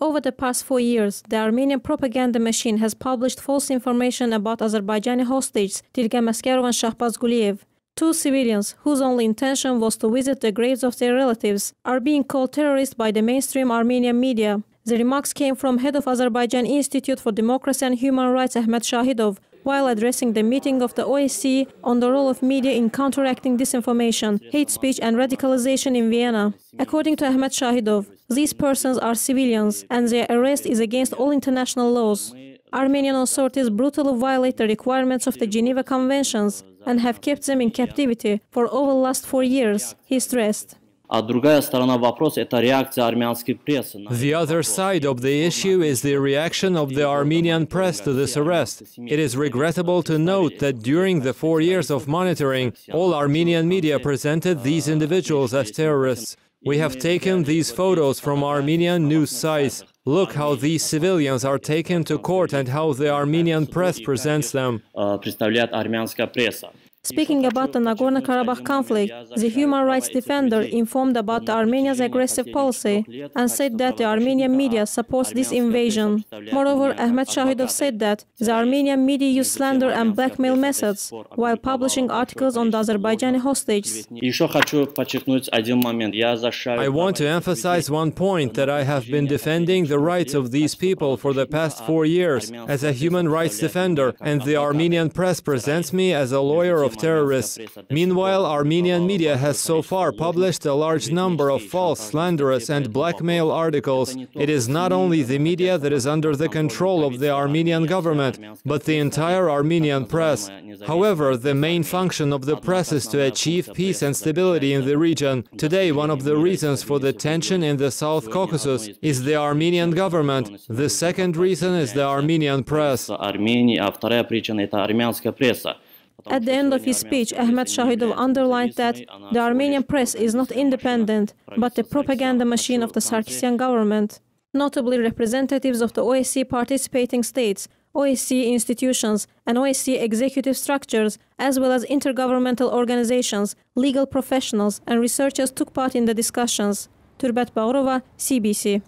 Over the past 4 years, the Armenian propaganda machine has published false information about Azerbaijani hostages Tirgan Maskarov and Shahbaz Guliyev. Two civilians, whose only intention was to visit the graves of their relatives, are being called terrorists by the mainstream Armenian media. The remarks came from head of Azerbaijan Institute for Democracy and Human Rights Ahmad Shahidov, while addressing the meeting of the OSCE on the role of media in counteracting disinformation, hate speech and radicalization in Vienna. According to Ahmad Shahidov, these persons are civilians and their arrest is against all international laws. Armenian authorities brutally violate the requirements of the Geneva Conventions and have kept them in captivity for over the last 4 years, he stressed. The other side of the issue is the reaction of the Armenian press to this arrest. It is regrettable to note that during the 4 years of monitoring, all Armenian media presented these individuals as terrorists. We have taken these photos from Armenian news sites. Look how these civilians are taken to court and how the Armenian press presents them. Speaking about the Nagorno-Karabakh conflict, the human rights defender informed about the Armenia's aggressive policy and said that the Armenian media supports this invasion. Moreover, Ahmad Shahidov said that the Armenian media use slander and blackmail methods while publishing articles on the Azerbaijani hostages. I want to emphasize one point, that I have been defending the rights of these people for the past 4 years as a human rights defender, and the Armenian press presents me as a lawyer of terrorists. Meanwhile, Armenian media has so far published a large number of false, slanderous and blackmail articles. It is not only the media that is under the control of the Armenian government, but the entire Armenian press. However, the main function of the press is to achieve peace and stability in the region. Today, one of the reasons for the tension in the South Caucasus is the Armenian government. The second reason is the Armenian press. At the end of his speech, Ahmad Shahidov underlined that the Armenian press is not independent, but the propaganda machine of the Sarkisian government. Notably, representatives of the OSCE participating states, OSCE institutions, and OSCE executive structures, as well as intergovernmental organizations, legal professionals, and researchers took part in the discussions. Turbet Baurova, CBC.